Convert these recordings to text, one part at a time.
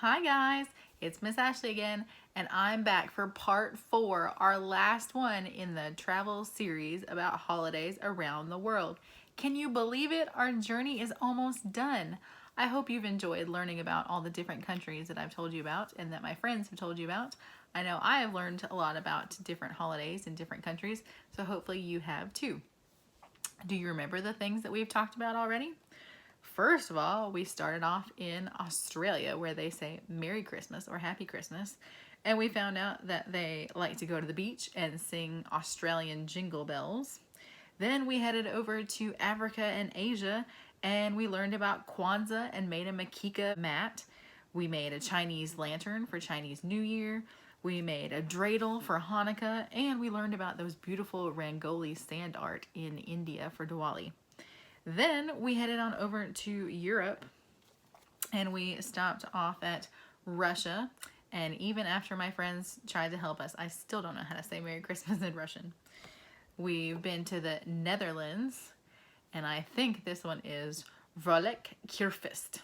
Hi guys, it's Miss Ashley again, and I'm back for part 4, our last one in the travel series about holidays around the world. Can you believe it? Our journey is almost done. I hope you've enjoyed learning about all the different countries that I've told you about and that my friends have told you about. I know I have learned a lot about different holidays in different countries, so hopefully you have too. Do you remember the things that we've talked about already? First of all, we started off in Australia where they say Merry Christmas or Happy Christmas. And we found out that they like to go to the beach and sing Australian jingle bells. Then we headed over to Africa and Asia and we learned about Kwanzaa and made a makika mat. We made a Chinese lantern for Chinese New Year. We made a dreidel for Hanukkah, and we learned about those beautiful Rangoli sand art in India for Diwali. Then we headed on over to Europe and we stopped off at Russia. And even after my friends tried to help us, I still don't know how to say Merry Christmas in Russian. We've been to the Netherlands, and I think this one is Vrolijk Kerstfeest.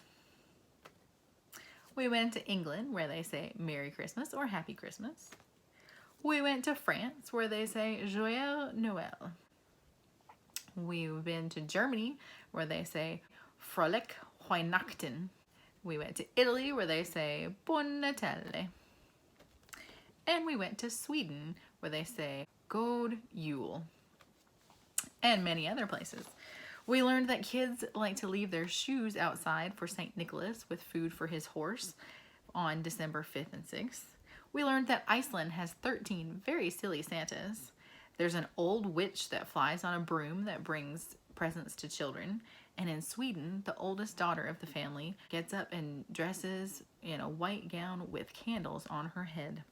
We went to England where they say Merry Christmas or Happy Christmas. We went to France where they say Joyeux Noël. We've been to Germany where they say Fröhlich Weihnachten. We went to Italy where they say Buon Natale. And we went to Sweden where they say God Jul. And many other places. We learned that kids like to leave their shoes outside for St. Nicholas with food for his horse on December 5th and 6th. We learned that Iceland has 13 very silly Santas. There's an old witch that flies on a broom that brings presents to children. And in Sweden, the oldest daughter of the family gets up and dresses in a white gown with candles on her head.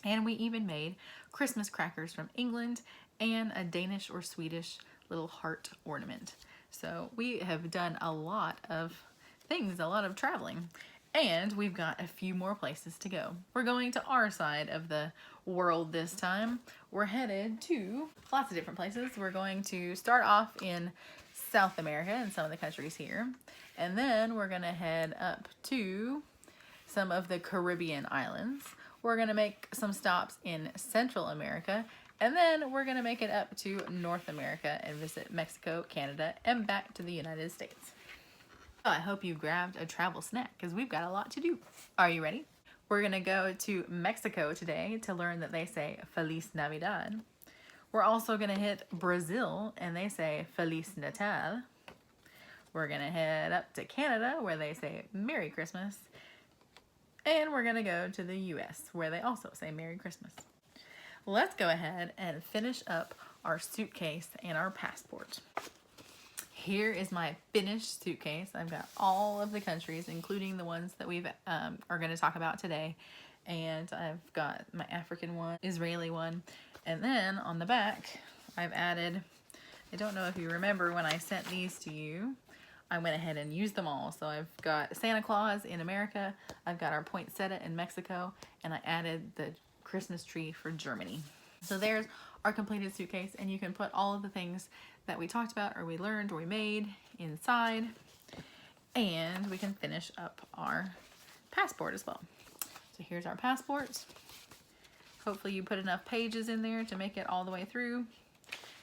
And we even made Christmas crackers from England and a Danish or Swedish little heart ornament. So we have done a lot of things, a lot of traveling. And we've got a few more places to go. We're going to our side of the world this time. We're headed to lots of different places. We're going to start off in South America and some of the countries here. And then we're going to head up to some of the Caribbean islands. We're going to make some stops in Central America. And then we're going to make it up to North America and visit Mexico, Canada, and back to the United States. I hope you grabbed a travel snack because we've got a lot to do. Are you ready? We're going to go to Mexico today to learn that they say Feliz Navidad. We're also going to hit Brazil and they say Feliz Natal. We're going to head up to Canada where they say Merry Christmas. And we're going to go to the US where they also say Merry Christmas. Let's go ahead and finish up our suitcase and our passport. Here is my finished suitcase. I've got all of the countries, including the ones that we are going to talk about today. And I've got my African one, Israeli one. And then on the back, I've added, I don't know if you remember when I sent these to you, I went ahead and used them all. So I've got Santa Claus in America, I've got our poinsettia in Mexico, and I added the Christmas tree for Germany. So there's our completed suitcase, and you can put all of the things that we talked about or we learned or we made inside, and we can finish up our passport as well. So here's our passport. Hopefully you put enough pages in there to make it all the way through.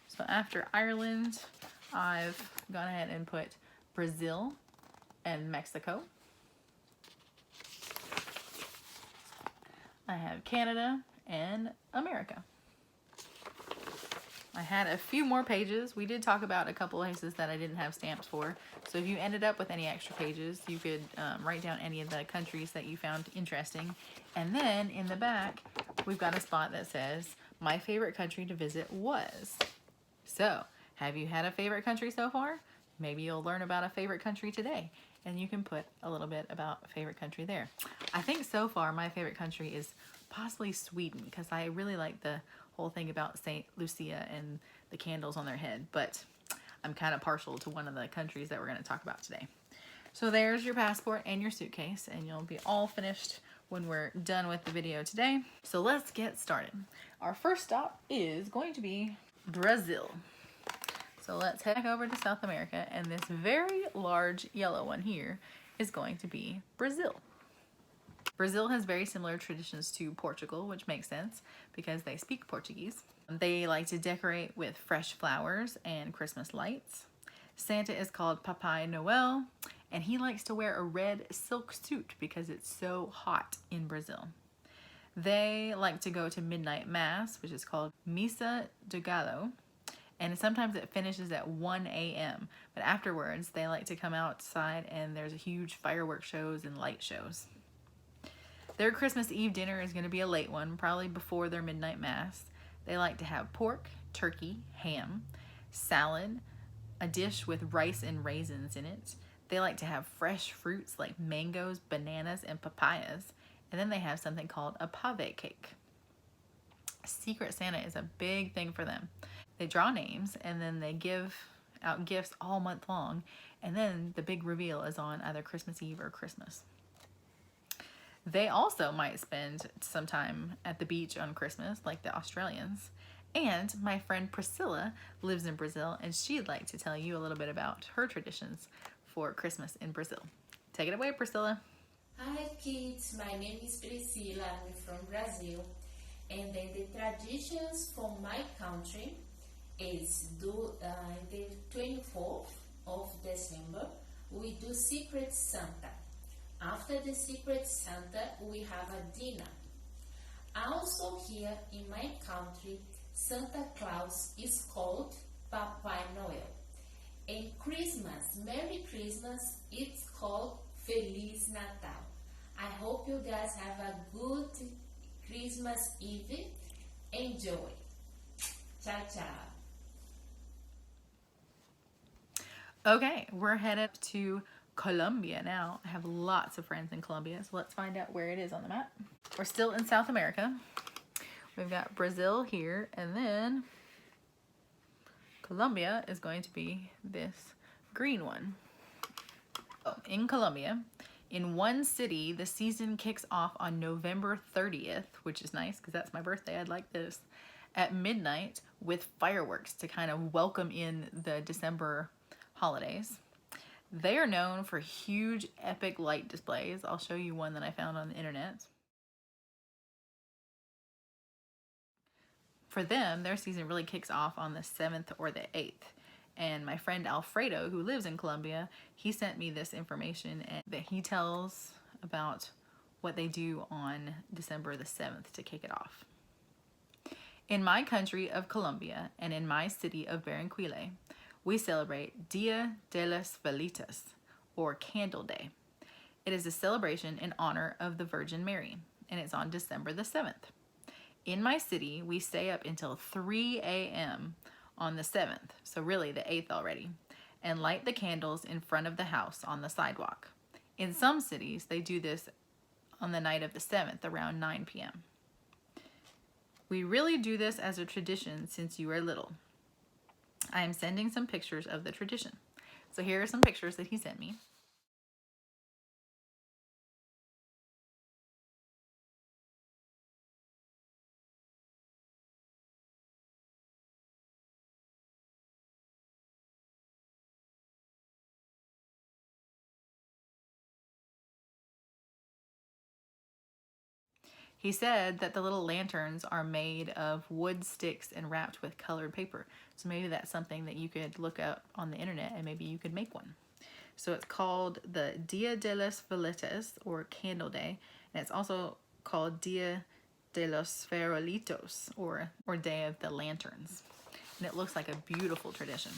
So after Ireland, I've gone ahead and put Brazil and Mexico. I have Canada and America. I had a few more pages. We did talk about a couple places that I didn't have stamps for. So if you ended up with any extra pages, you could write down any of the countries that you found interesting. And then in the back, we've got a spot that says, my favorite country to visit was. So have you had a favorite country so far? Maybe you'll learn about a favorite country today. And you can put a little bit about a favorite country there. I think so far my favorite country is possibly Sweden, because I really like the whole thing about St Lucia and the candles on their head, but I'm kind of partial to one of the countries that we're going to talk about today. So there's your passport and your suitcase, and you'll be all finished when we're done with the video today. So let's get started. Our first stop is going to be Brazil. So let's head back over to South America, and this very large yellow one here is going to be Brazil. Brazil has very similar traditions to Portugal, which makes sense because they speak Portuguese. They like to decorate with fresh flowers and Christmas lights. Santa is called Papai Noel, and he likes to wear a red silk suit because it's so hot in Brazil. They like to go to midnight mass, which is called Missa do Galo, and sometimes it finishes at 1 a.m. But afterwards, they like to come outside and there's a huge fireworks shows and light shows. Their Christmas Eve dinner is going to be a late one, probably before their midnight mass. They like to have pork, turkey, ham, salad, a dish with rice and raisins in it. They like to have fresh fruits like mangoes, bananas, and papayas. And then they have something called a pave cake. Secret Santa is a big thing for them. They draw names and then they give out gifts all month long. And then the big reveal is on either Christmas Eve or Christmas. They also might spend some time at the beach on Christmas, like the Australians. And my friend Priscilla lives in Brazil, and she'd like to tell you a little bit about her traditions for Christmas in Brazil. Take it away, Priscilla. Hi kids, my name is Priscilla, I'm from Brazil. And then the traditions from my country is the 24th of December, we do Secret Santa. After the Secret Santa, we have a dinner. Also here in my country, Santa Claus is called Papai Noel. And Christmas, Merry Christmas, it's called Feliz Natal. I hope you guys have a good Christmas Eve. Enjoy. Ciao, ciao. Okay, we're headed to Colombia now. I have lots of friends in Colombia, so let's find out where it is on the map. We're still in South America. We've got Brazil here, and then Colombia is going to be this green one. In Colombia, in one city, the season kicks off on November 30th, which is nice because that's my birthday. I'd like this. At midnight with fireworks to kind of welcome in the December holidays. They are known for huge, epic light displays. I'll show you one that I found on the internet. For them, their season really kicks off on the 7th or the 8th. And my friend Alfredo, who lives in Colombia, he sent me this information and that he tells about what they do on December the 7th to kick it off. In my country of Colombia and in my city of Barranquilla, we celebrate Dia de los Veletas, or Candle Day. It is a celebration in honor of the Virgin Mary, and it's on December the 7th. In my city, we stay up until 3 a.m. on the 7th, so really the 8th already, and light the candles in front of the house on the sidewalk. In some cities, they do this on the night of the 7th around 9 p.m. We really do this as a tradition since you are little. I am sending some pictures of the tradition. So here are some pictures that he sent me. He said that the little lanterns are made of wood sticks and wrapped with colored paper. So maybe that's something that you could look up on the internet and maybe you could make one. So it's called the Dia de los Veletas, or Candle Day. And it's also called Dia de los Farolitos, or Day of the Lanterns. And it looks like a beautiful tradition.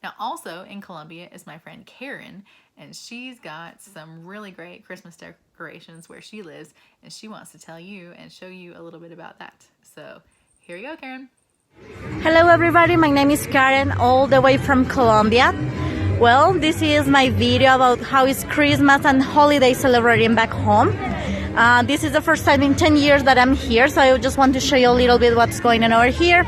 Now also in Colombia is my friend Karen, and she's got some really great Christmas decorations where she lives, and she wants to tell you and show you a little bit about that. So here you go, Karen. Hello everybody, my name is Karen, all the way from Colombia. Well, this is my video about how is Christmas and holiday celebrating back home. This is the first time in 10 years that I'm here, so I just want to show you a little bit what's going on over here.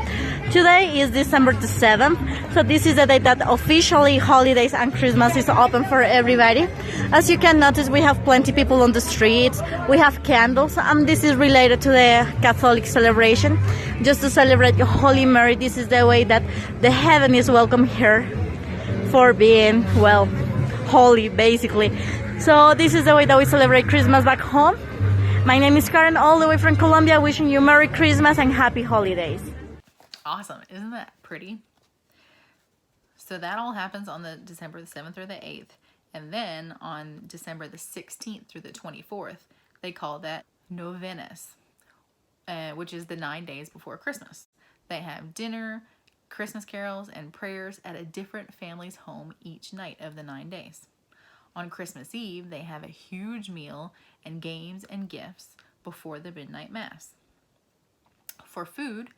Today is December the 7th, so this is the day that officially holidays and Christmas is open for everybody. As you can notice, we have plenty of people on the streets, we have candles, and this is related to the Catholic celebration. Just to celebrate Holy Mary, this is the way that the heaven is welcome here for being, well, holy basically. So this is the way that we celebrate Christmas back home. My name is Karen, all the way from Colombia, wishing you Merry Christmas and Happy Holidays. Awesome. Isn't that pretty? So that all happens on the December the 7th or the 8th. And then on December the 16th through the 24th, they call that Novenas, which is the 9 days before Christmas. They have dinner, Christmas carols, and prayers at a different family's home each night of the 9 days. On Christmas Eve, they have a huge meal and games and gifts before the midnight mass. For food,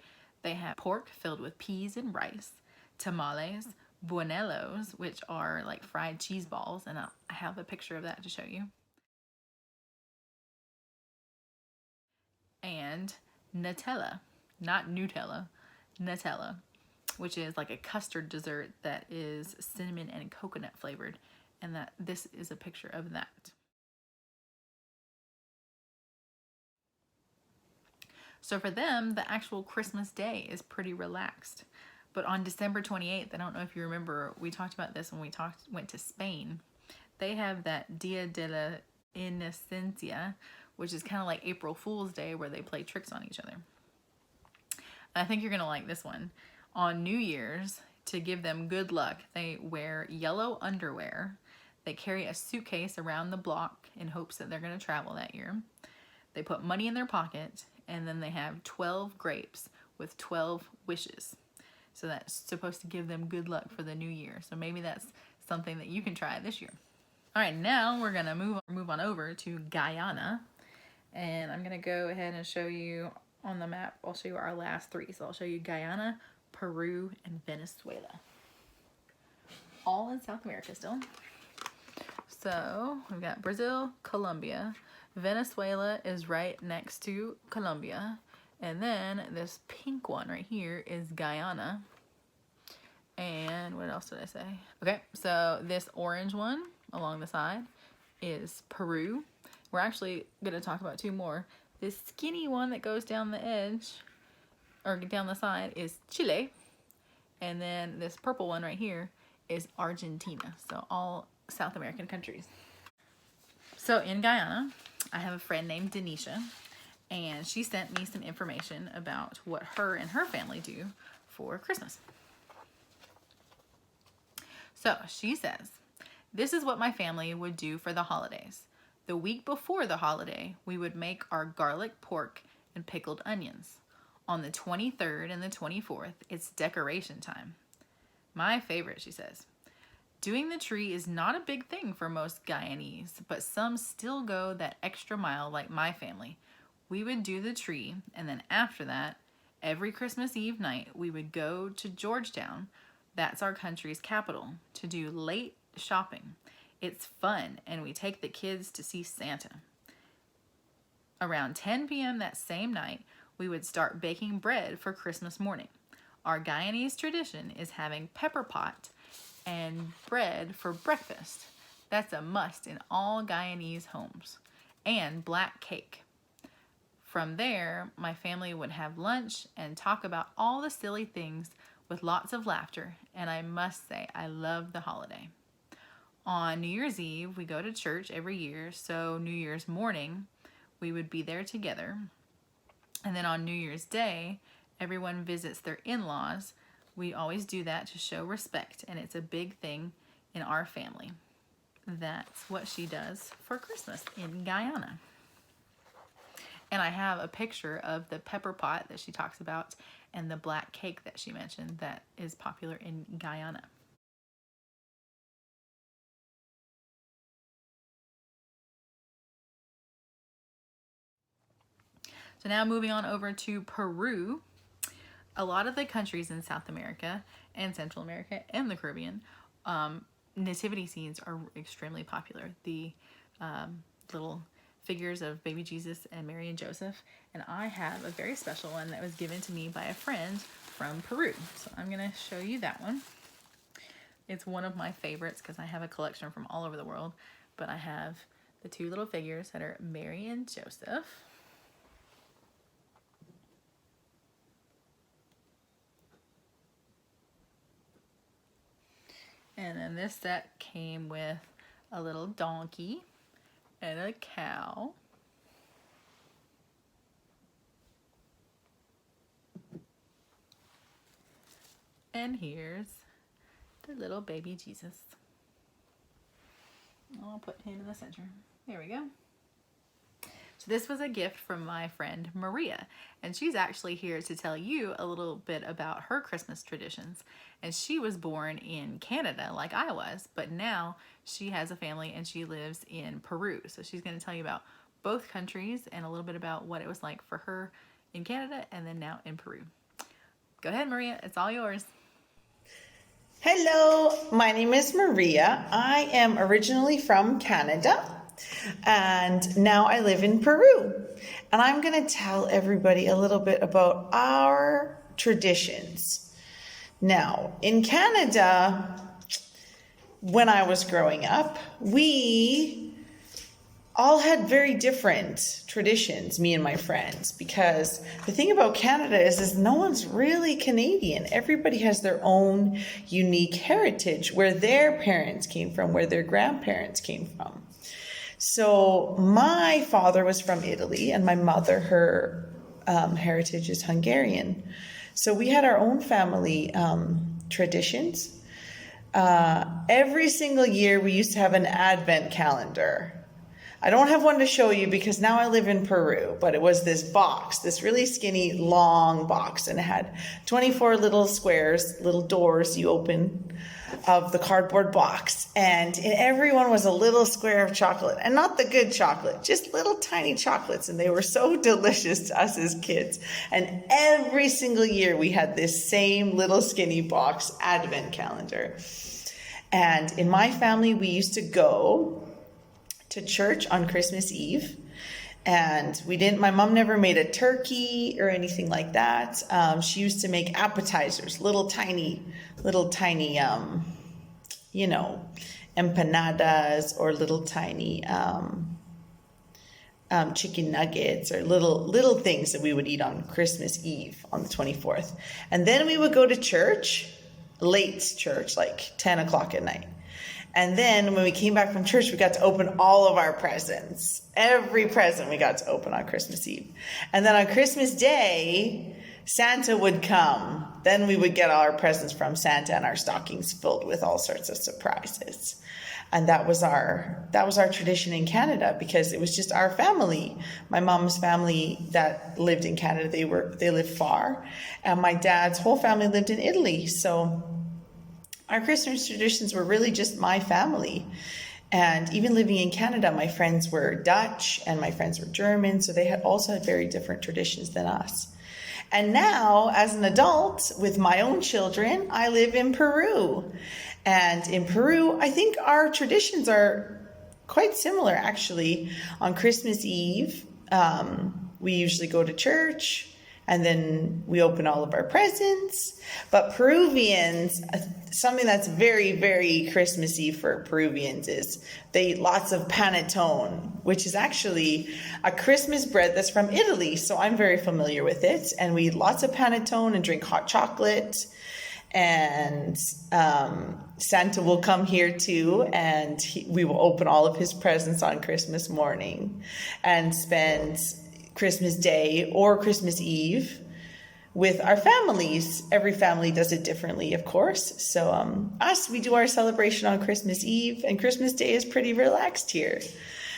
they have pork filled with peas and rice, tamales, buñuelos, which are like fried cheese balls, and I have a picture of that to show you, and Nutella, not Nutella, Nutella, which is like a custard dessert that is cinnamon and coconut flavored, and that this is a picture of that. So for them, the actual Christmas day is pretty relaxed. But on December 28th, I don't know if you remember, we talked about this when we went to Spain. They have that Dia de la Inocencia, which is kind of like April Fool's Day, where they play tricks on each other. And I think you're going to like this one. On New Year's, to give them good luck, they wear yellow underwear. They carry a suitcase around the block in hopes that they're going to travel that year. They put money in their pocket, and then they have 12 grapes with 12 wishes. So that's supposed to give them good luck for the new year. So maybe that's something that you can try this year. All right, now we're going to move on over to Guyana. And I'm going to go ahead and show you on the map. I'll show you our last three. So I'll show you Guyana, Peru, and Venezuela. All in South America still. So we've got Brazil, Colombia. Venezuela is right next to Colombia. And then this pink one right here is Guyana. And what else did I say? Okay, so this orange one along the side is Peru. We're actually going to talk about two more. This skinny one that goes down the edge, or down the side, is Chile. And then this purple one right here is Argentina. So all South American countries. So in Guyana, I have a friend named Denisha, and she sent me some information about what her and her family do for Christmas. So she says, this is what my family would do for the holidays. The week before the holiday, we would make our garlic pork and pickled onions. On the 23rd and the 24th, it's decoration time. My favorite, she says. Doing the tree is not a big thing for most Guyanese, but some still go that extra mile like my family. We would do the tree, and then after that, every Christmas Eve night, we would go to Georgetown, that's our country's capital, to do late shopping. It's fun, and we take the kids to see Santa. Around 10 p.m. that same night, we would start baking bread for Christmas morning. Our Guyanese tradition is having pepper pot and bread for breakfast. That's a must in all Guyanese homes. And black cake. From there, my family would have lunch and talk about all the silly things with lots of laughter, and I must say, I love the holiday. On New Year's Eve, we go to church every year, so New Year's morning, we would be there together. And then on New Year's Day, everyone visits their in-laws. We always do that to show respect, and it's a big thing in our family. That's what she does for Christmas in Guyana. And I have a picture of the pepper pot that she talks about and the black cake that she mentioned that is popular in Guyana. So now moving on over to Peru. A lot of the countries in South America and Central America and the Caribbean, nativity scenes are extremely popular. The little figures of baby Jesus and Mary and Joseph. And I have a very special one that was given to me by a friend from Peru. So I'm going to show you that one. It's one of my favorites because I have a collection from all over the world. But I have the two little figures that are Mary and Joseph. And then this set came with a little donkey and a cow. And here's the little baby Jesus. I'll put him in the center. There we go. So this was a gift from my friend Maria, and she's actually here to tell you a little bit about her Christmas traditions. And she was born in Canada like I was, but now she has a family and she lives in Peru. So she's going to tell you about both countries and a little bit about what it was like for her in Canada and then now in Peru. Go ahead, Maria, it's all yours. Hello, my name is Maria. I am originally from Canada and now I live in Peru. And I'm going to tell everybody a little bit about our traditions. Now, in Canada, when I was growing up, we all had very different traditions, me and my friends, because the thing about Canada is no one's really Canadian. Everybody has their own unique heritage, where their parents came from, where their grandparents came from. So my father was from Italy and my mother, her heritage is Hungarian. So we had our own family traditions. Every single year we used to have an advent calendar. I don't have one to show you because now I live in Peru, but it was this box, this really skinny, long box, and it had 24 little squares, little doors you open of the cardboard box, and in every one was a little square of chocolate, and not the good chocolate, just little tiny chocolates, and they were so delicious to us as kids. And every single year we had this same little skinny box advent calendar. And in my family, we used to go to church on Christmas Eve, and my mom never made a turkey or anything like that. She used to make appetizers, little tiny, empanadas, or little tiny chicken nuggets, or little things that we would eat on Christmas Eve on the 24th. And then we would go to church, late church, like 10 o'clock at night. And then when we came back from church, we got to open all of our presents. Every present we got to open on Christmas Eve. And then on Christmas Day, Santa would come. Then we would get all our presents from Santa and our stockings filled with all sorts of surprises. And that was our tradition in Canada, because it was just our family. My mom's family that lived in Canada, they lived far. And my dad's whole family lived in Italy. So our Christmas traditions were really just my family. And even living in Canada, my friends were Dutch and my friends were German, so they also had very different traditions than us. And now, as an adult with my own children, I live in Peru. And in Peru, I think our traditions are quite similar, actually. On Christmas Eve, we usually go to church, and then we open all of our presents. But Peruvians, something that's very, very Christmassy for Peruvians is they eat lots of panettone, which is actually a Christmas bread that's from Italy. So I'm very familiar with it. And we eat lots of panettone and drink hot chocolate. And Santa will come here too, and we will open all of his presents on Christmas morning and spend Christmas Day or Christmas Eve with our families. Every family does it differently, of course. So we do our celebration on Christmas Eve, and Christmas Day is pretty relaxed here.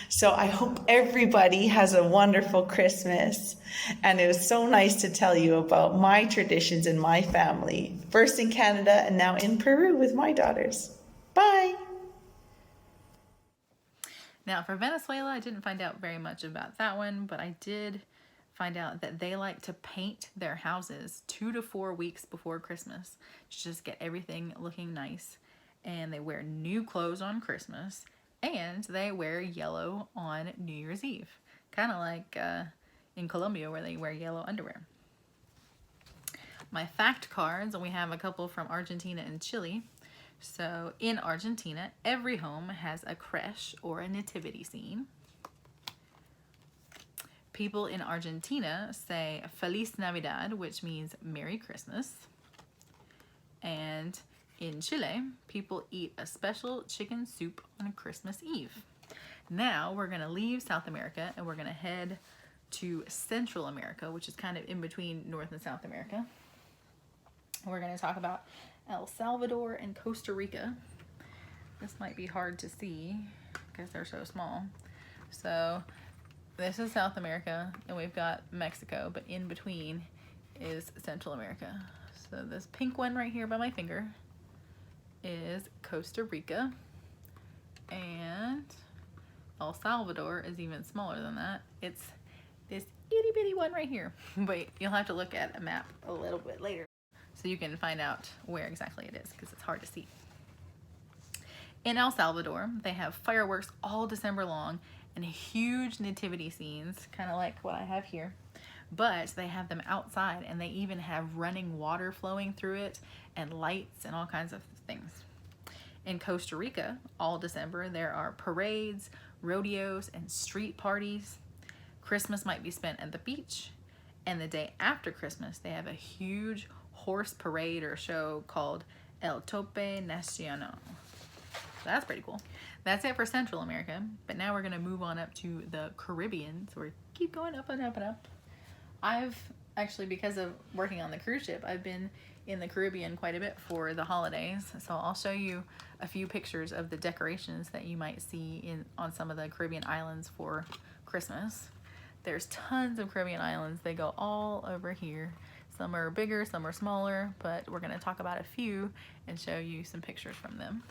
So I hope everybody has a wonderful Christmas. And it was so nice to tell you about my traditions in my family, first in Canada and now in Peru with my daughters. Bye. Now, for Venezuela, I didn't find out very much about that one, but I did find out that they like to paint their houses 2 to 4 weeks before Christmas to just get everything looking nice. And they wear new clothes on Christmas, and they wear yellow on New Year's Eve. Kind of like in Colombia, where they wear yellow underwear. My fact cards, we have a couple from Argentina and Chile. So in Argentina, every home has a creche or a nativity scene. People in Argentina say Feliz Navidad, which means Merry Christmas. And in Chile, people eat a special chicken soup on Christmas Eve. Now we're gonna leave South America and we're gonna head to Central America, which is kind of in between North and South America. We're gonna talk about El Salvador and Costa Rica. This might be hard to see because they're so small. So this is South America and we've got Mexico, but in between is Central America. So this pink one right here by my finger is Costa Rica, and El Salvador is even smaller than that. It's this itty bitty one right here, but you'll have to look at a map a little bit later so you can find out where exactly it is because it's hard to see. In El Salvador, they have fireworks all December long and huge nativity scenes, kind of like what I have here, but they have them outside and they even have running water flowing through it and lights and all kinds of things. In Costa Rica, all December, there are parades, rodeos, and street parties. Christmas might be spent at the beach, and the day after Christmas, they have a huge horse parade or show called El Tope Nacional. So that's pretty cool. That's it for Central America, but now we're gonna move on up to the Caribbean. So we keep going up and up and up. I've actually, because of working on the cruise ship, I've been in the Caribbean quite a bit for the holidays. So I'll show you a few pictures of the decorations that you might see on some of the Caribbean islands for Christmas. There's tons of Caribbean islands. They go all over here. Some are bigger, some are smaller, but we're gonna talk about a few and show you some pictures from them.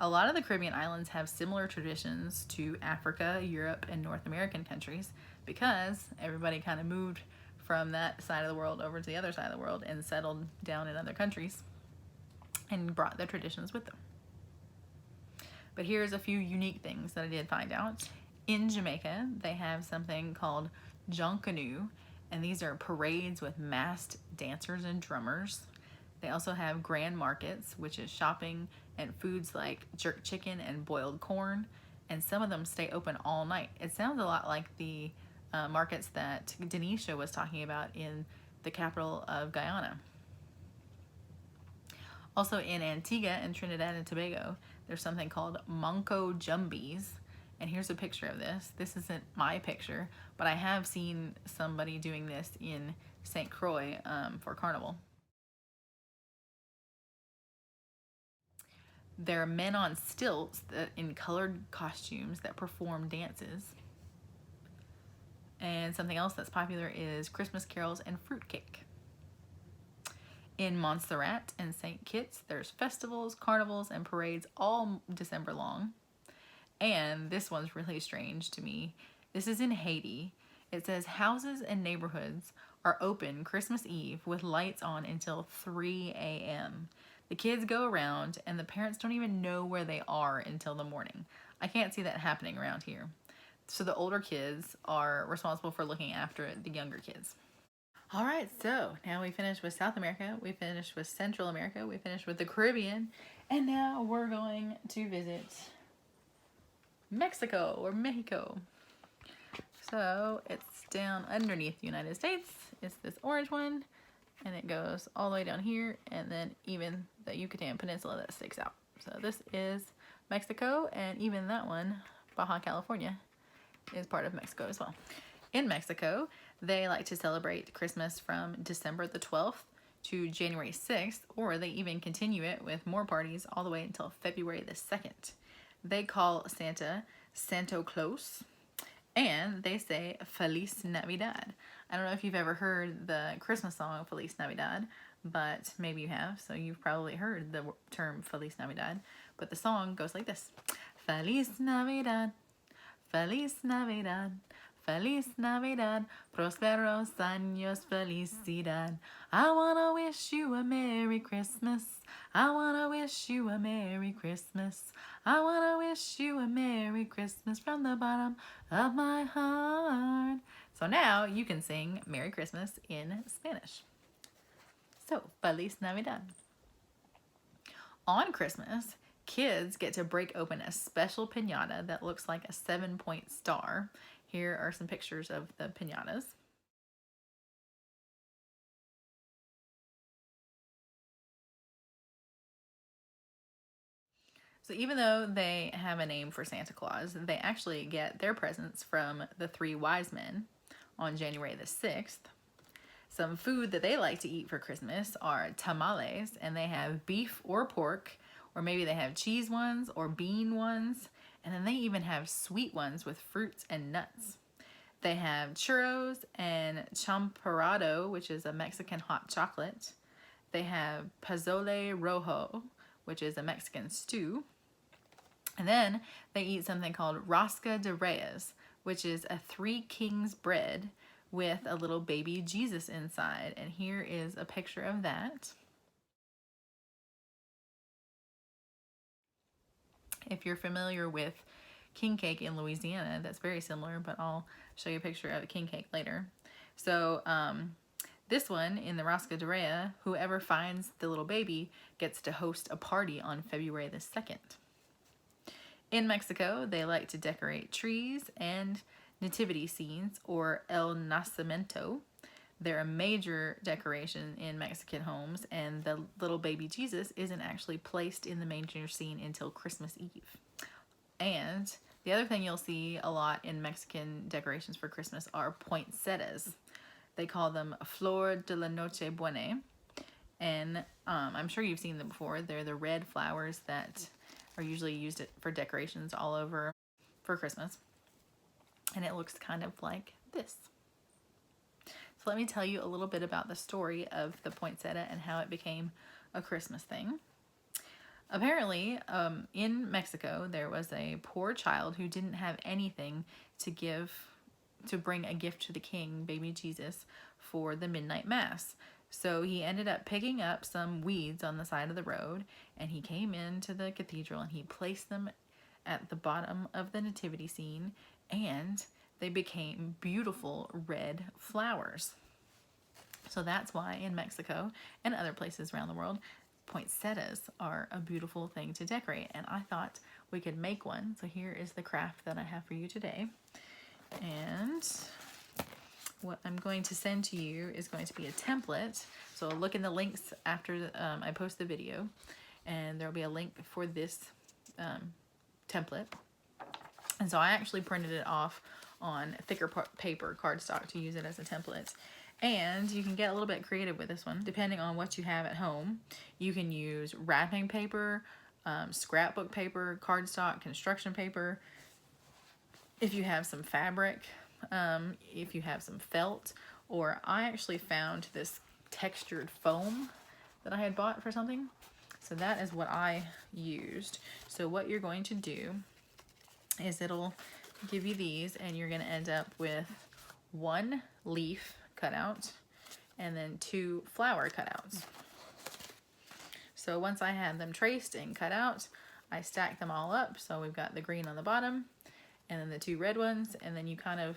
A lot of the Caribbean islands have similar traditions to Africa, Europe, and North American countries because everybody kind of moved from that side of the world over to the other side of the world and settled down in other countries and brought their traditions with them. But here's a few unique things that I did find out. In Jamaica, they have something called Junkanu, and these are parades with masked dancers and drummers. They also have grand markets, which is shopping and foods like jerk chicken and boiled corn, and some of them stay open all night. It sounds a lot like the markets that Denisha was talking about in the capital of Guyana. Also in Antigua and Trinidad and Tobago, there's something called Monko Jumbies, and here's a picture of this. This isn't my picture, but I have seen somebody doing this in St. Croix for Carnival. There are men on stilts in colored costumes that perform dances. And something else that's popular is Christmas carols and fruitcake. In Montserrat and St. Kitts, there's festivals, carnivals, and parades all December long. And this one's really strange to me. This is in Haiti. It says houses and neighborhoods are open Christmas Eve with lights on until 3 a.m. The kids go around and the parents don't even know where they are until the morning. I can't see that happening around here. So the older kids are responsible for looking after the younger kids. All right, so now we finished with South America, we finished with Central America, we finished with the Caribbean, and now we're going to visit Mexico or Mexico. So it's down underneath the United States. It's this orange one, and it goes all the way down here, and then even the Yucatan Peninsula that sticks out. So this is Mexico, and even that one, Baja California, is part of Mexico as well. In Mexico, they like to celebrate Christmas from December the 12th to January 6th, or they even continue it with more parties all the way until February the 2nd. They call Santa Santo Claus, and they say Feliz Navidad. I don't know if you've ever heard the Christmas song Feliz Navidad, but maybe you have, so you've probably heard the term Feliz Navidad. But the song goes like this: Feliz Navidad, Feliz Navidad, Feliz Navidad, prosperos años, felicidad. I wanna wish you a Merry Christmas. I wanna wish you a Merry Christmas. I wanna wish you a Merry Christmas from the bottom of my heart. So now you can sing Merry Christmas in Spanish. So, Feliz Navidad. On Christmas, kids get to break open a special piñata that looks like a 7-point star. Here are some pictures of the piñatas. So even though they have a name for Santa Claus, they actually get their presents from the 3 wise men on January the 6th. Some food that they like to eat for Christmas are tamales, and they have beef or pork, or maybe they have cheese ones or bean ones, and then they even have sweet ones with fruits and nuts. They have churros and champorado, which is a Mexican hot chocolate. They have pozole rojo, which is a Mexican stew. And then they eat something called rosca de reyes, which is a 3 kings bread with a little baby Jesus inside. And here is a picture of that. If you're familiar with king cake in Louisiana, that's very similar, but I'll show you a picture of a king cake later. So this one in the Rosca de Reyes, whoever finds the little baby gets to host a party on February the 2nd. In Mexico, they like to decorate trees and nativity scenes, or El Nacimiento. They're a major decoration in Mexican homes, and the little baby Jesus isn't actually placed in the manger scene until Christmas Eve. And the other thing you'll see a lot in Mexican decorations for Christmas are poinsettias. They call them Flor de la Noche Buena. And I'm sure you've seen them before. They're the red flowers that are usually used for decorations all over for Christmas. And it looks kind of like this. So let me tell you a little bit about the story of the poinsettia and how it became a Christmas thing. Apparently, in Mexico, there was a poor child who didn't have anything to bring a gift to the king, baby Jesus, for the midnight mass. So he ended up picking up some weeds on the side of the road, and he came into the cathedral and he placed them at the bottom of the nativity scene, and they became beautiful red flowers. So that's why in Mexico and other places around the world, poinsettias are a beautiful thing to decorate, and I thought we could make one. So here is the craft that I have for you today. And what I'm going to send to you is going to be a template. So look in the links after I post the video, and there'll be a link for this template. And so I actually printed it off on thicker paper, cardstock, to use it as a template. And you can get a little bit creative with this one, depending on what you have at home. You can use wrapping paper, scrapbook paper, cardstock, construction paper. If you have some fabric, if you have some felt, or I actually found this textured foam that I had bought for something. So that is what I used. So what you're going to do is it'll give you these, and you're going to end up with 1 leaf cut out and then 2 flower cutouts. So once I had them traced and cut out, I stacked them all up. So we've got the green on the bottom and then the 2 red ones, and then you kind of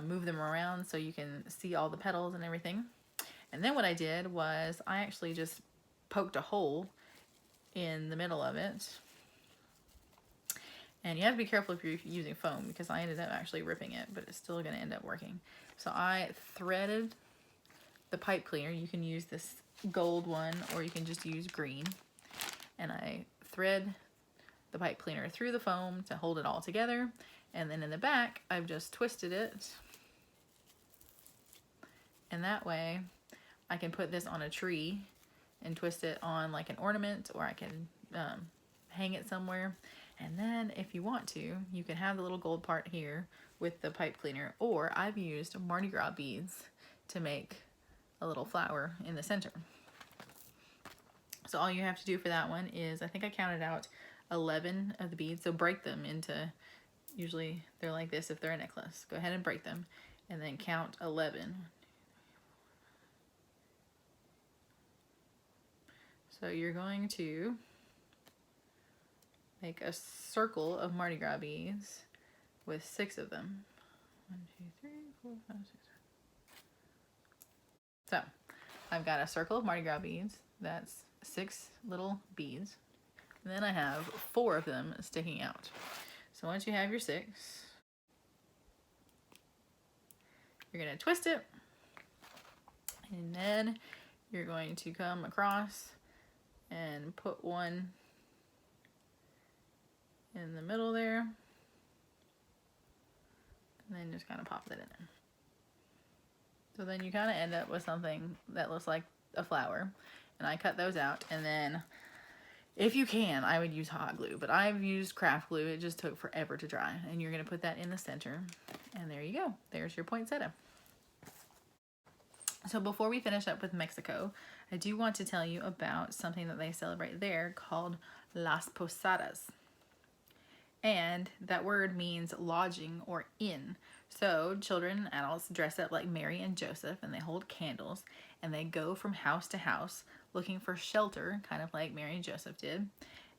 move them around so you can see all the petals and everything. And then what I did was I actually just poked a hole in the middle of it. And you have to be careful if you're using foam, because I ended up actually ripping it, but it's still going to end up working. So I threaded the pipe cleaner. You can use this gold one, or you can just use green. And I thread the pipe cleaner through the foam to hold it all together. And then in the back, I've just twisted it. And that way, I can put this on a tree and twist it on like an ornament, or I can hang it somewhere. And then if you want to, you can have the little gold part here with the pipe cleaner, or I've used Mardi Gras beads to make a little flower in the center. So all you have to do for that one is, I think I counted out 11 of the beads, so break them into Usually they're like this if they're a necklace. Go ahead and break them and then count 11. So you're going to make a circle of Mardi Gras beads with 6 of them. 1, 2, 3, 4, 5, 6. So I've got a circle of Mardi Gras beads. That's 6 little beads. And then I have 4 of them sticking out. So once you have your 6, you're going to twist it. And then you're going to come across and put one in the middle there. And then just kind of pop that in there. So then you kind of end up with something that looks like a flower. And I cut those out. And then if you can, I would use hot glue. But I've used craft glue. It just took forever to dry. And you're going to put that in the center. And there you go. There's your poinsettia. So before we finish up with Mexico, I do want to tell you about something that they celebrate there called Las Posadas. And that word means lodging or inn. So children and adults dress up like Mary and Joseph, and they hold candles, and they go from house to house looking for shelter, kind of like Mary and Joseph did.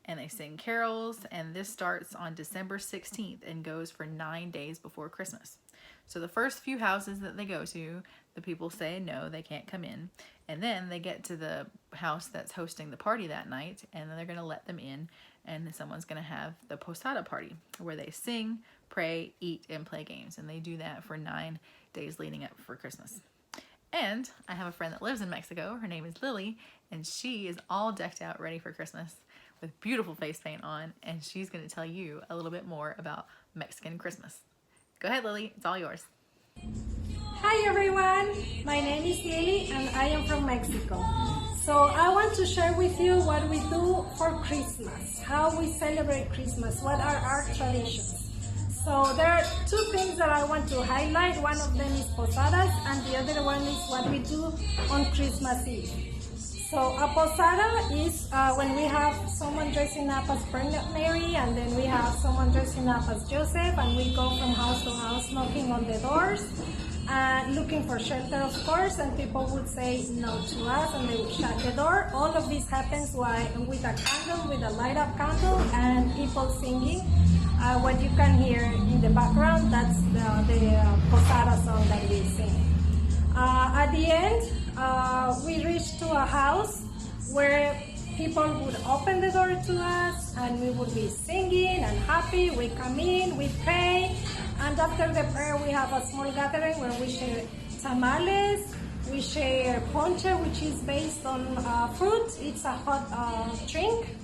And they sing carols, and this starts on December 16th and goes for 9 days before Christmas. So the first few houses that they go to, the people say no, they can't come in. And then they get to the house that's hosting the party that night, and then they're going to let them in, and someone's going to have the posada party where they sing, pray, eat, and play games. And they do that for 9 days leading up for Christmas. And I have a friend that lives in Mexico. Her name is Lily, and she is all decked out ready for Christmas with beautiful face paint on, and she's going to tell you a little bit more about Mexican Christmas. Go ahead, Lily. It's all yours. Hi everyone, my name is Lily and I am from Mexico. So I want to share with you what we do for Christmas, how we celebrate Christmas, what are our traditions. So there are 2 things that I want to highlight. One of them is Posadas and the other one is what we do on Christmas Eve. So a posada is when we have someone dressing up as pregnant Mary, and then we have someone dressing up as Joseph, and we go from house to house knocking on the doors, looking for shelter, of course, and people would say no to us and they would shut the door. All of this happens with a candle, with a light up candle, and people singing. What you can hear in the background, that's the posada song that we sing. At the end, we reach to a house where people would open the door to us and we would be singing and happy. We come in, we pray, and after the prayer we have a small gathering where we share tamales, we share ponche, which is based on fruit. It's a hot drink.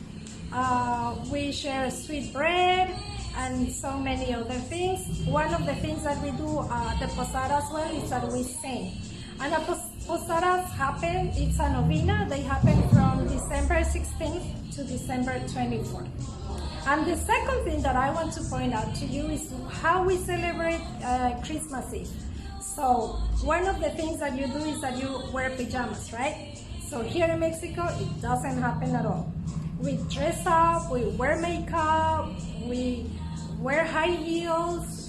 We share sweet bread and so many other things. One of the things that we do at the Posada as well is that we sing. And the Posadas happen, it's a novena, they happen from December 16th to December 24th. And the second thing that I want to point out to you is how we celebrate Christmas Eve. So one of the things that you do is that you wear pajamas, right? So here in Mexico, it doesn't happen at all. We dress up, we wear makeup, we wear high heels,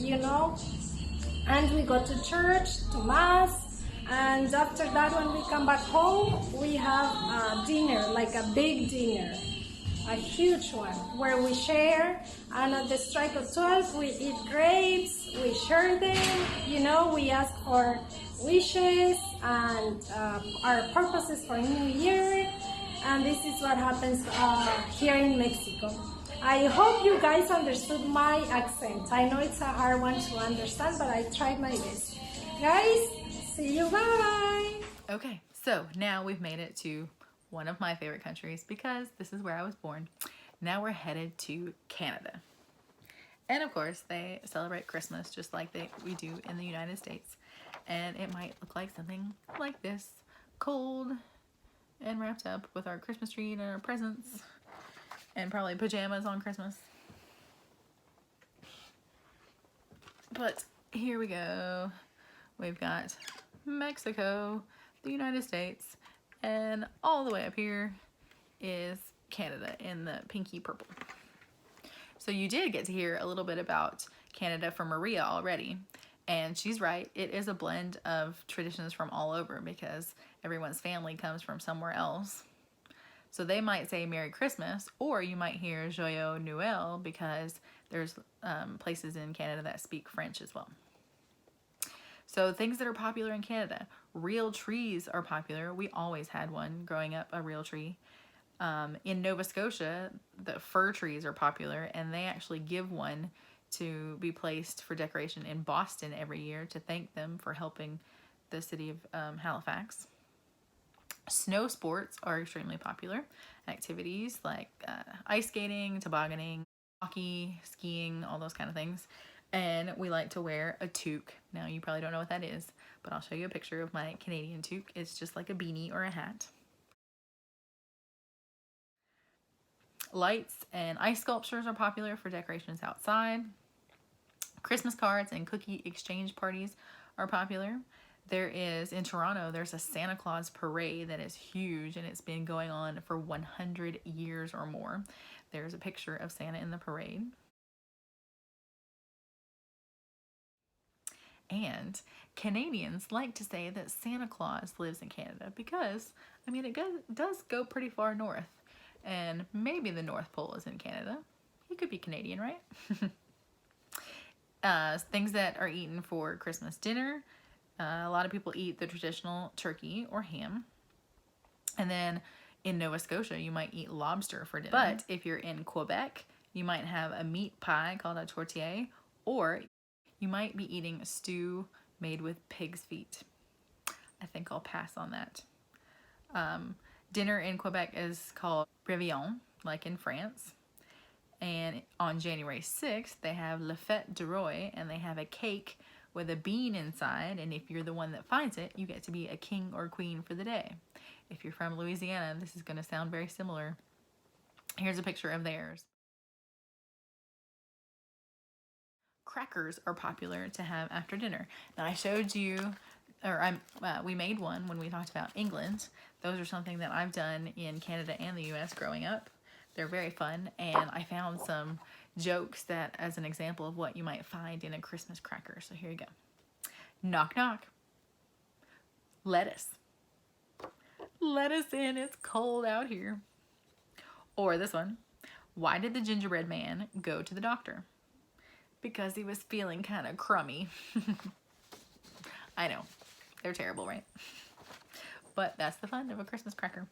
and we go to church, to mass. And after that, when we come back home, we have a dinner, like a big dinner, a huge one, where we share. And at the strike of 12, we eat grapes, we share them, we ask for wishes and our purposes for New Year. And this is what happens here in Mexico. I hope you guys understood my accent. I know it's a hard one to understand, but I tried my best. Guys, see you, bye! Okay, so now we've made it to one of my favorite countries because this is where I was born. Now we're headed to Canada. And of course, they celebrate Christmas just like we do in the United States. And it might look like something like this, cold and wrapped up with our Christmas tree and our presents and probably pajamas on Christmas. But here we go. We've got Mexico, the United States, and all the way up here is Canada in the pinky purple. So So you did get to hear a little bit about Canada from Maria already. And she's right, it is a blend of traditions from all over because everyone's family comes from somewhere else. So they might say Merry Christmas, or you might hear Joyeux Noël because there's places in Canada that speak French as well. So things that are popular in Canada. Real trees are popular. We always had one growing up, a real tree. In Nova Scotia, the fir trees are popular, and they actually give one to be placed for decoration in Boston every year to thank them for helping the city of Halifax. Snow sports are extremely popular. Activities like ice skating, tobogganing, hockey, skiing, all those kind of things. And we like to wear a toque. Now, you probably don't know what that is, but I'll show you a picture of my Canadian toque. It's just like a beanie or a hat. Lights and ice sculptures are popular for decorations outside. Christmas cards and cookie exchange parties are popular. There is, in Toronto, there's a Santa Claus parade that is huge, and it's been going on for 100 years or more. There's a picture of Santa in the parade. And Canadians like to say that Santa Claus lives in Canada because, I mean, it does go pretty far north. And maybe the North Pole is in Canada. He could be Canadian, right? Things that are eaten for Christmas dinner. A lot of people eat the traditional turkey or ham. And then in Nova Scotia, you might eat lobster for dinner. But if you're in Quebec, you might have a meat pie called a tortilla, or you might be eating a stew made with pig's feet. I think I'll pass on that. Dinner in Quebec is called réveillon, like in France. And on January 6th, they have Le Fête du Roi, and they have a cake with a bean inside, and if you're the one that finds it, you get to be a king or queen for the day. If you're from Louisiana, this is going to sound very similar. Here's a picture of theirs. Crackers are popular to have after dinner. Now, I showed you, or we made one when we talked about England. Those are something that I've done in Canada and the U.S. growing up. They're very fun, and I found some jokes that as an example of what you might find in a Christmas cracker. So here you go. Knock, knock. Lettuce. Let us in, it's cold out here. Or this one. Why did the gingerbread man go to the doctor? Because he was feeling kind of crummy. I know, they're terrible, right? But that's the fun of a Christmas cracker.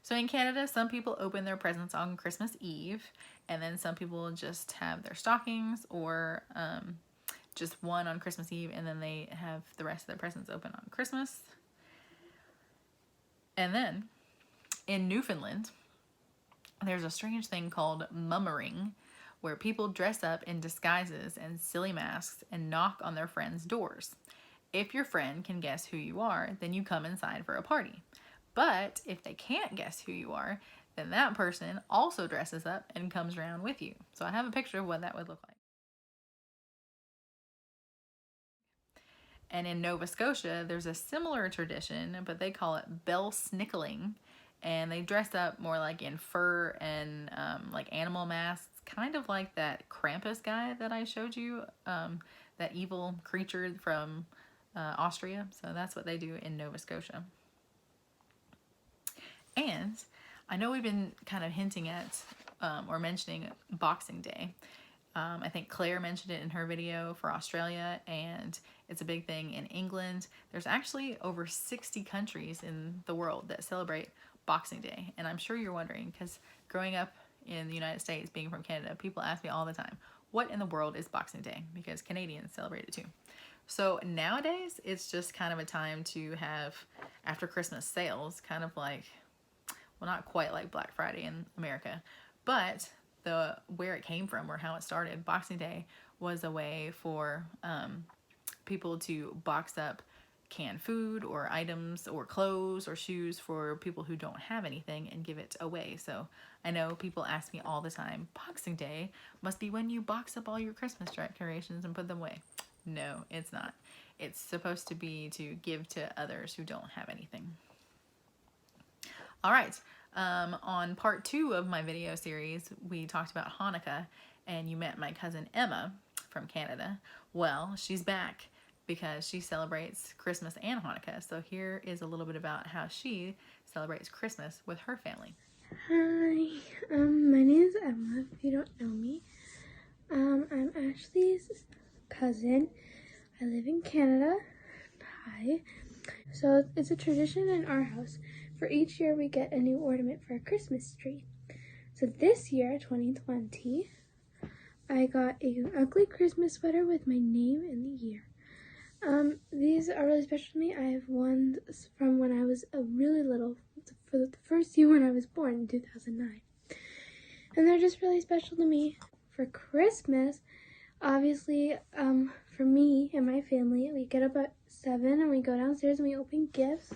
So in Canada, some people open their presents on Christmas Eve, and then some people just have their stockings, or just one on Christmas Eve, and then they have the rest of their presents open on Christmas. And then in Newfoundland, there's a strange thing called mummering, where people dress up in disguises and silly masks and knock on their friends' doors. If your friend can guess who you are, then you come inside for a party. But if they can't guess who you are, then that person also dresses up and comes around with you. So I have a picture of what that would look like. And in Nova Scotia, there's a similar tradition, but they call it bell snickling. And they dress up more like in fur and like animal masks, kind of like that Krampus guy that I showed you, that evil creature from Austria. So that's what they do in Nova Scotia. And I know we've been kind of hinting at or mentioning Boxing Day. I think Claire mentioned it in her video for Australia, and it's a big thing in England. There's actually over 60 countries in the world that celebrate Boxing Day. And I'm sure you're wondering, because growing up in the United States, being from Canada, people ask me all the time, what in the world is Boxing Day? Because Canadians celebrate it too. So nowadays, it's just kind of a time to have after Christmas sales, kind of like, well, not quite like Black Friday in America, but where it came from or how it started, Boxing Day was a way for people to box up canned food or items or clothes or shoes for people who don't have anything and give it away. So I know people ask me all the time, Boxing Day must be when you box up all your Christmas decorations and put them away. No, it's not. It's supposed to be to give to others who don't have anything. All right. On part 2 of my video series, we talked about Hanukkah, and you met my cousin Emma from Canada. Well, she's back because she celebrates Christmas and Hanukkah. So here is a little bit about how she celebrates Christmas with her family. Hi, my name is Emma, if you don't know me. I'm Ashley's cousin. I live in Canada. Hi. So it's a tradition in our house. For each year we get a new ornament for a Christmas tree. So this year, 2020, I got an ugly Christmas sweater with my name and the year. These are really special to me. I have ones from when I was really little, for the first year when I was born in 2009. And they're just really special to me. For Christmas, obviously, for me and my family, we get up at 7 and we go downstairs and we open gifts.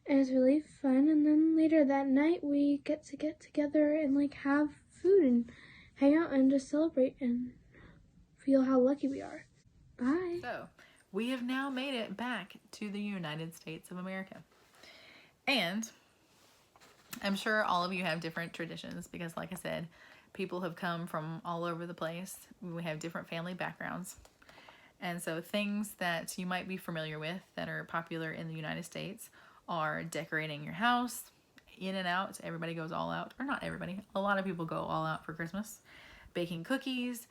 And it's really fun. And then later that night, we get together and like have food and hang out and just celebrate and feel how lucky we are. Bye. So, we have now made it back to the United States of America. And I'm sure all of you have different traditions because, like I said, people have come from all over the place. We have different family backgrounds. And so things that you might be familiar with that are popular in the United States are decorating your house, in and out. Everybody goes all out, or not everybody. A lot of people go all out for Christmas. Baking cookies,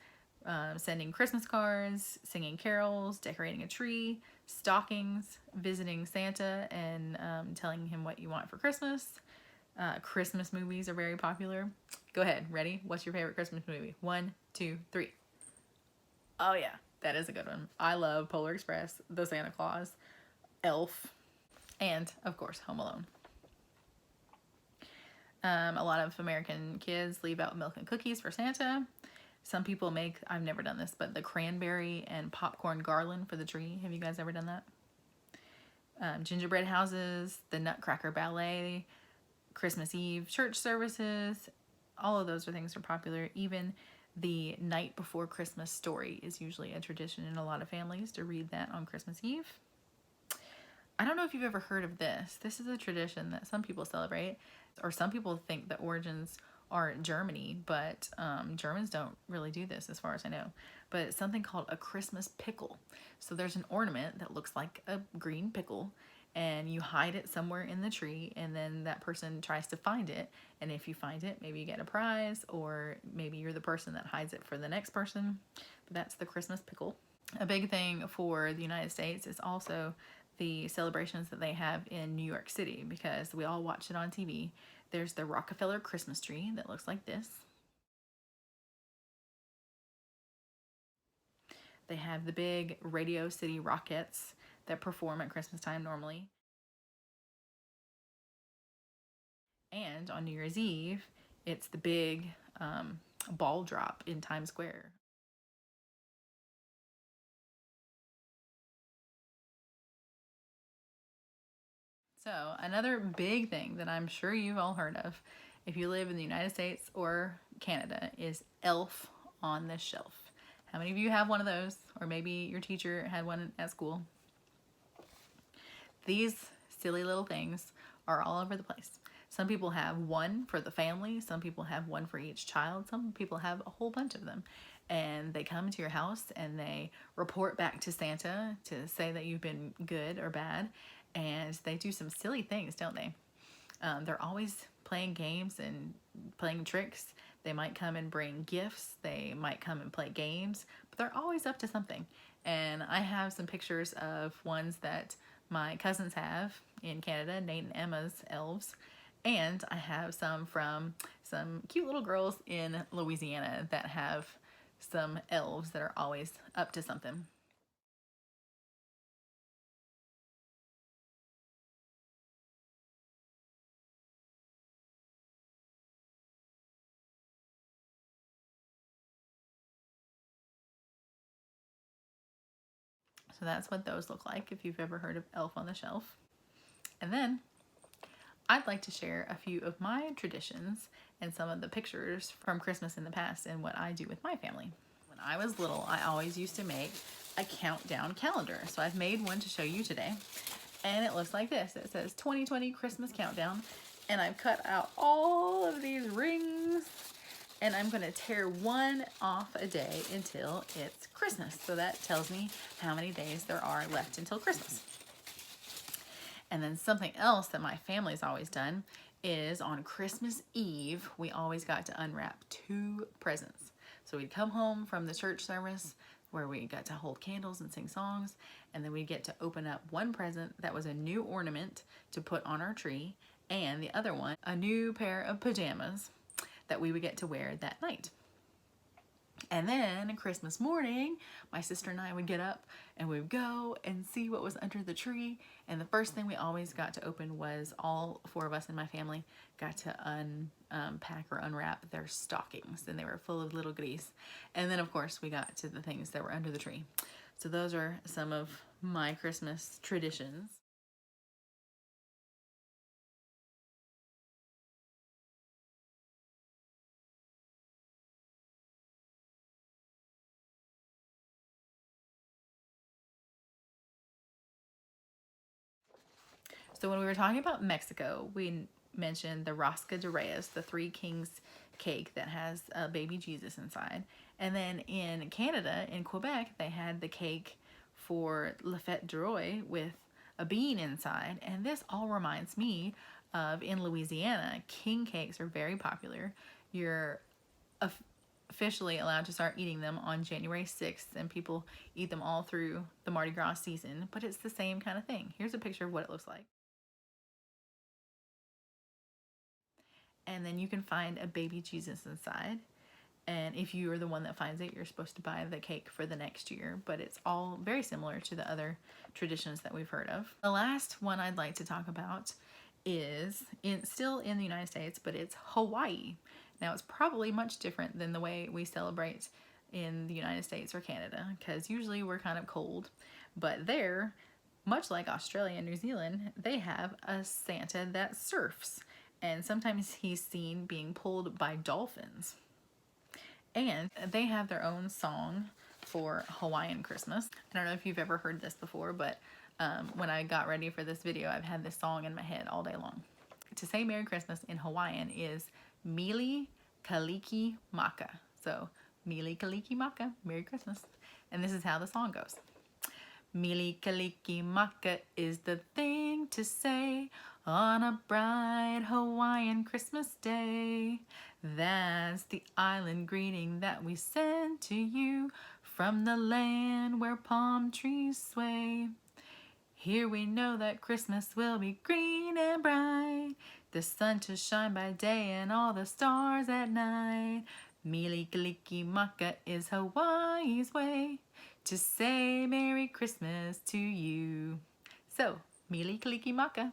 sending Christmas cards, singing carols, decorating a tree, stockings, visiting Santa and telling him what you want for Christmas. Christmas movies are very popular. Go ahead, ready? What's your favorite Christmas movie? 1, 2, 3. Oh yeah, that is a good one. I love Polar Express, The Santa Claus, Elf, and of course Home Alone. A lot of American kids leave out milk and cookies for Santa. Some people make, I've never done this, but the cranberry and popcorn garland for the tree. Have you guys ever done that? Gingerbread houses, the Nutcracker Ballet, Christmas Eve church services, all of those are things that are popular. Even the night before Christmas story is usually a tradition in a lot of families to read that on Christmas Eve. I don't know if you've ever heard of this. This is a tradition that some people celebrate, or some people think the origins are Germany, but Germans don't really do this as far as I know. But it's something called a Christmas pickle. So there's an ornament that looks like a green pickle, and you hide it somewhere in the tree, and then that person tries to find it. And if you find it, maybe you get a prize, or maybe you're the person that hides it for the next person. But that's the Christmas pickle. A big thing for the United States is also the celebrations that they have in New York City, because we all watch it on TV. There's the Rockefeller Christmas tree that looks like this. They have the big Radio City Rockettes that perform at Christmas time normally. And on New Year's Eve, it's the big ball drop in Times Square. So another big thing that I'm sure you've all heard of if you live in the United States or Canada is Elf on the Shelf. How many of you have one of those? Or maybe your teacher had one at school. These silly little things are all over the place. Some people have one for the family. Some people have one for each child. Some people have a whole bunch of them. And they come to your house and they report back to Santa to say that you've been good or bad. And they do some silly things, don't they? They're always playing games and playing tricks. They might come and bring gifts. They might come and play games, but they're always up to something. And I have some pictures of ones that my cousins have in Canada, Nate and Emma's elves. And I have some from some cute little girls in Louisiana that have some elves that are always up to something. So that's what those look like if you've ever heard of Elf on the Shelf. And then I'd like to share a few of my traditions and some of the pictures from Christmas in the past and what I do with my family. When I was little, I always used to make a countdown calendar. So I've made one to show you today. And it looks like this. It says 2020 Christmas Countdown. And I've cut out all of these rings, and I'm gonna tear one off a day until it's Christmas. So that tells me how many days there are left until Christmas. And then something else that my family's always done is on Christmas Eve, we always got to unwrap 2 presents. So we'd come home from the church service where we got to hold candles and sing songs, and then we'd get to open up one present that was a new ornament to put on our tree, and the other one, a new pair of pajamas that we would get to wear that night. And then Christmas morning, my sister and I would get up and we would go and see what was under the tree. And the first thing we always got to open was all 4 of us in my family got to unpack or unwrap their stockings, and they were full of little goodies. And then of course we got to the things that were under the tree. So those are some of my Christmas traditions. So when we were talking about Mexico, we mentioned the Rosca de Reyes, the 3 Kings cake that has a baby Jesus inside. And then in Canada, in Quebec, they had the cake for La Fête du Roi with a bean inside. And this all reminds me of, in Louisiana, king cakes are very popular. You're officially allowed to start eating them on January 6th, and people eat them all through the Mardi Gras season, but it's the same kind of thing. Here's a picture of what it looks like. And then you can find a baby Jesus inside. And if you are the one that finds it, you're supposed to buy the cake for the next year. But it's all very similar to the other traditions that we've heard of. The last one I'd like to talk about is still in the United States, but it's Hawaii. Now, it's probably much different than the way we celebrate in the United States or Canada, because usually we're kind of cold. But there, much like Australia and New Zealand, they have a Santa that surfs. And sometimes he's seen being pulled by dolphins. And they have their own song for Hawaiian Christmas. I don't know if you've ever heard this before, but when I got ready for this video, I've had this song in my head all day long. To say Merry Christmas in Hawaiian is Mili Kaliki Maka. So, Mili Kaliki Maka, Merry Christmas. And this is how the song goes. Mili Kaliki Maka is the thing to say on a bright Hawaiian Christmas day. That's the island greeting that we send to you from the land where palm trees sway. Here we know that Christmas will be green and bright, the sun to shine by day and all the stars at night. Mili Kaliki Maka is Hawaii's way to say Merry Christmas to you. So, Mili Kaliki Maka.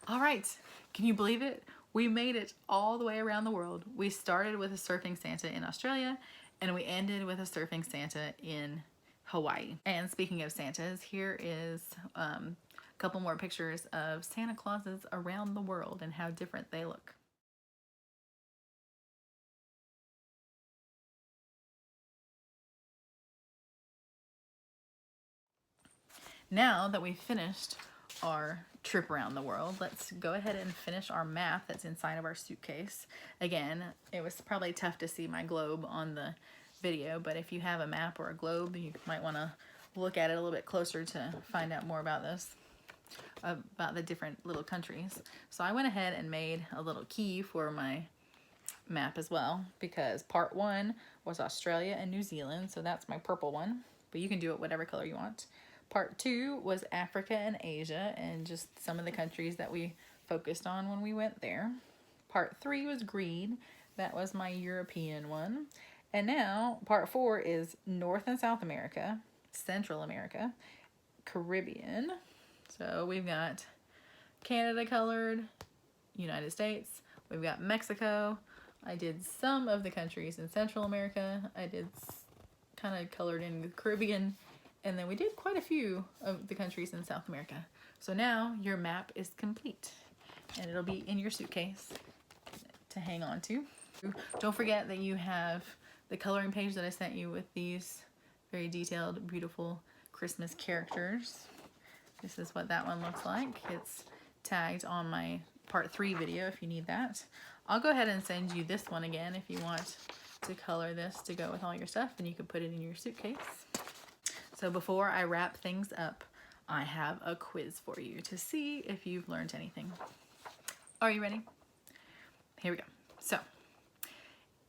All right, can you believe it? We made it all the way around the world. We started with a surfing Santa in Australia, and we ended with a surfing Santa in Hawaii. And speaking of Santas, here is a couple more pictures of Santa Clauses around the world and how different they look. Now that we've finished our trip around the world, let's go ahead and finish our map that's inside of our suitcase. Again, it was probably tough to see my globe on the video, but if you have a map or a globe, you might want to look at it a little bit closer to find out more about this, about the different little countries. So I went ahead and made a little key for my map as well, because part 1 was Australia and New Zealand, so that's my purple one, but you can do it whatever color you want. Part 2 was Africa and Asia, and just some of the countries that we focused on when we went there. Part 3 was green. That was my European one. And now part 4 is North and South America, Central America, Caribbean. So we've got Canada colored, United States. We've got Mexico. I did some of the countries in Central America. I did kind of colored in the Caribbean. And then we did quite a few of the countries in South America. So now your map is complete, and it'll be in your suitcase to hang on to. Don't forget that you have the coloring page that I sent you with these very detailed, beautiful Christmas characters. This is what that one looks like. It's tagged on my part 3 video if you need that. I'll go ahead and send you this one again if you want to color this to go with all your stuff, and you can put it in your suitcase. So before I wrap things up, I have a quiz for you to see if you've learned anything. Are you ready? Here we go. So,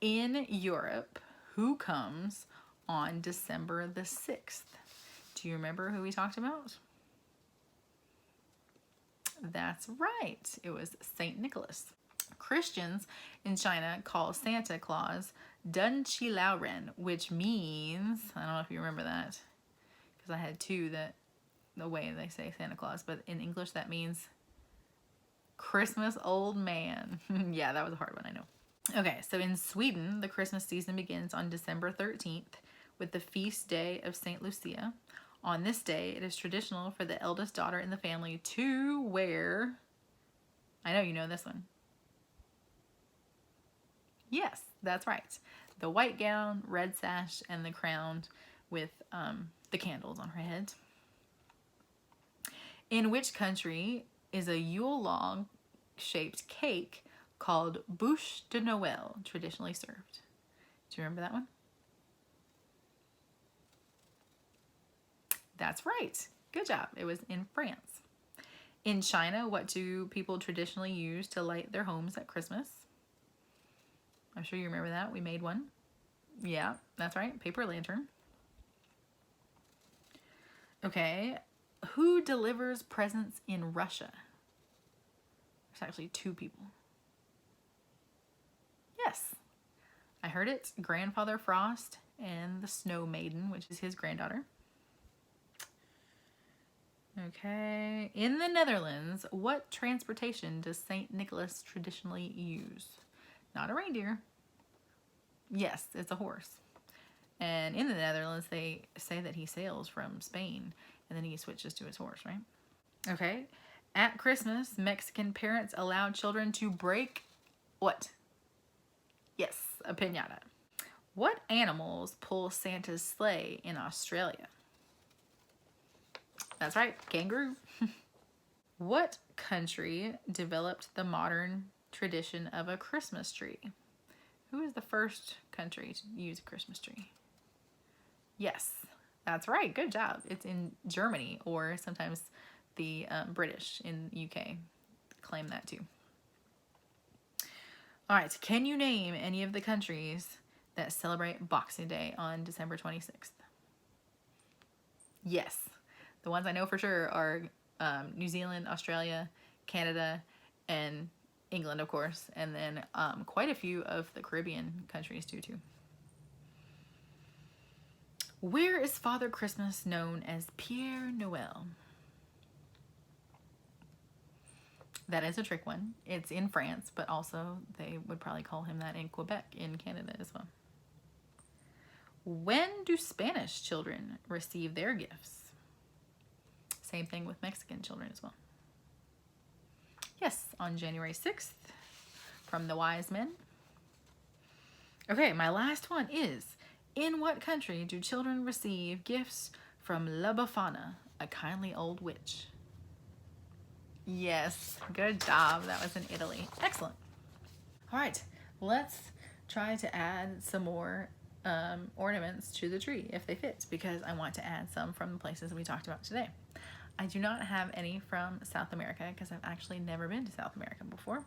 in Europe, who comes on December the 6th? Do you remember who we talked about? That's right. It was St. Nicholas. Christians in China call Santa Claus Dun Chi Lao Ren, which means, I don't know if you remember that, because I had two that the way they say Santa Claus, but in English that means Christmas old man. Yeah, that was a hard one, I know. Okay, so in Sweden, the Christmas season begins on December 13th with the feast day of St. Lucia. On this day, it is traditional for the eldest daughter in the family to wear, I know you know this one. Yes, that's right. The white gown, red sash, and the crown with the candles on her head. In which country is a Yule log shaped cake called bûche de Noël traditionally served? Do you remember that one? That's right. Good job. It was in France. In China, what do people traditionally use to light their homes at Christmas? I'm sure you remember that. We made one. Yeah, that's right. Paper lantern. Okay. Who delivers presents in Russia? There's actually two people. Yes. I heard it. Grandfather Frost and the Snow Maiden, which is his granddaughter. Okay. In the Netherlands, what transportation does St. Nicholas traditionally use? Not a reindeer. Yes, it's a horse. And in the Netherlands, they say that he sails from Spain and then he switches to his horse, right? Okay. At Christmas, Mexican parents allow children to break what? Yes, a piñata. What animals pull Santa's sleigh in Australia? That's right, kangaroo. What country developed the modern tradition of a Christmas tree? Who is the first country to use a Christmas tree? Yes, that's right. Good job. It's in Germany, or sometimes the British in the UK claim that too. All right, can you name any of the countries that celebrate Boxing Day on December 26th? Yes. The ones I know for sure are New Zealand, Australia, Canada, and England, of course, and then quite a few of the Caribbean countries too. Where is Father Christmas known as Pierre Noël? That is a trick one. It's in France, but also they would probably call him that in Quebec in Canada as well. When do Spanish children receive their gifts? Same thing with Mexican children as well. Yes, on January 6th from the wise men. Okay, my last one is, in what country do children receive gifts from La Befana, a kindly old witch? Yes, good job. That was in Italy. Excellent. All right, let's try to add some more ornaments to the tree if they fit, because I want to add some from the places we talked about today. I do not have any from South America because I've actually never been to South America before,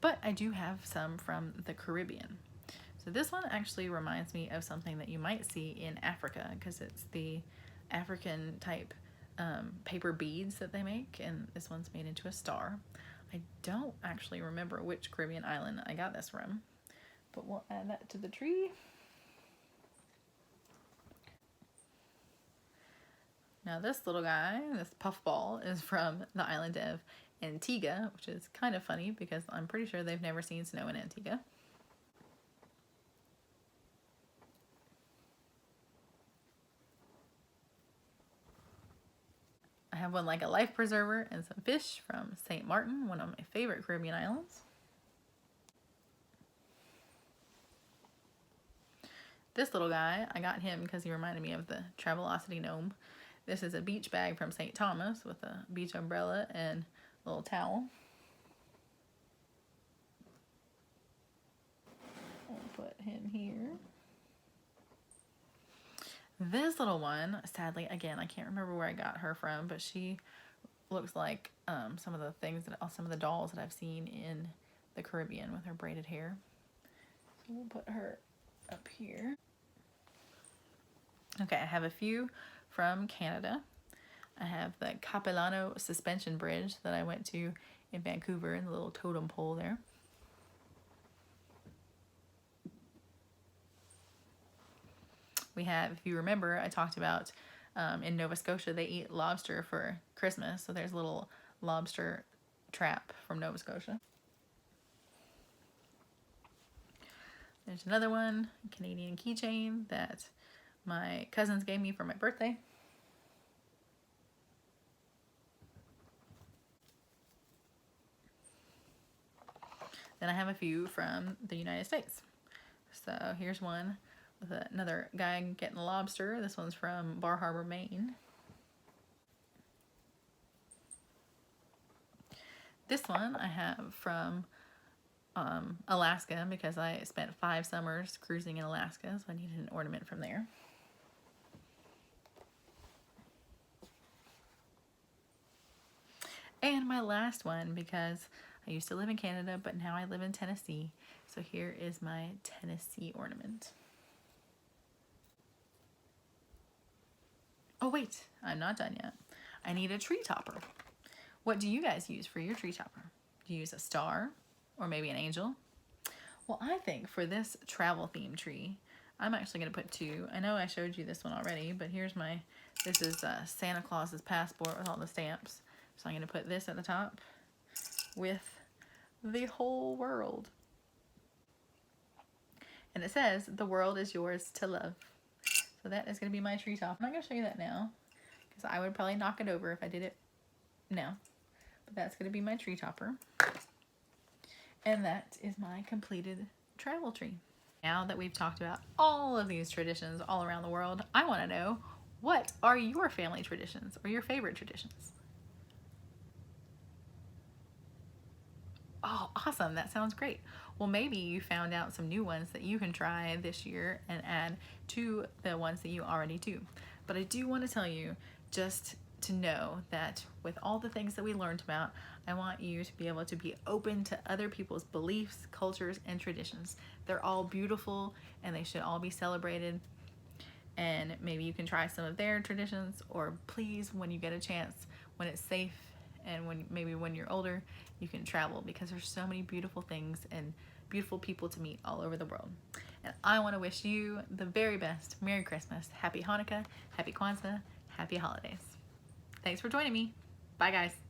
but I do have some from the Caribbean. So this one actually reminds me of something that you might see in Africa, because it's the African type paper beads that they make, and this one's made into a star. I don't actually remember which Caribbean island I got this from, but we'll add that to the tree. Now this little guy, this puffball, is from the island of Antigua, which is kind of funny because I'm pretty sure they've never seen snow in Antigua. I have one like a life preserver and some fish from St. Martin, one of my favorite Caribbean islands. This little guy, I got him because he reminded me of the Travelocity gnome. This is a beach bag from St. Thomas with a beach umbrella and a little towel. here. This little one, sadly, again, I can't remember where I got her from, but she looks like some of the dolls that I've seen in the Caribbean with her braided hair. So we'll put her up here. Okay, I have a few from Canada. I have the Capilano suspension bridge that I went to in Vancouver, and the little totem pole there. We have, if you remember, I talked about in Nova Scotia they eat lobster for Christmas, so there's a little lobster trap from Nova Scotia. There's another one, a Canadian keychain that my cousins gave me for my birthday. Then I have a few from the United States. So here's one with another guy getting a lobster. This one's from Bar Harbor, Maine. This one I have from Alaska, because I spent 5 summers cruising in Alaska, so I needed an ornament from there. And my last one, because I used to live in Canada, but now I live in Tennessee. So here is my Tennessee ornament. Oh wait, I'm not done yet. I need a tree topper. What do you guys use for your tree topper? Do you use a star or maybe an angel? Well, I think for this travel theme tree, I'm actually gonna put 2. I know I showed you this one already, but here's this is Santa Claus's passport with all the stamps. So I'm gonna put this at the top with the whole world. And it says, the world is yours to love. So that is going to be my tree top. I'm not going to show you that now, because I would probably knock it over if I did it now. But that's going to be my tree topper. And that is my completed travel tree. Now that we've talked about all of these traditions all around the world, I want to know, what are your family traditions or your favorite traditions? Oh, awesome. That sounds great. Well, maybe you found out some new ones that you can try this year and add to the ones that you already do. But I do want to tell you, just to know that with all the things that we learned about, I want you to be able to be open to other people's beliefs, cultures, and traditions. They're all beautiful and they should all be celebrated. And maybe you can try some of their traditions, or please, when you get a chance, when it's safe and when you're older, you can travel, because there's so many beautiful things and beautiful people to meet all over the world. And I want to wish you the very best. Merry Christmas, Happy Hanukkah, Happy Kwanzaa, Happy Holidays. Thanks for joining me. Bye guys.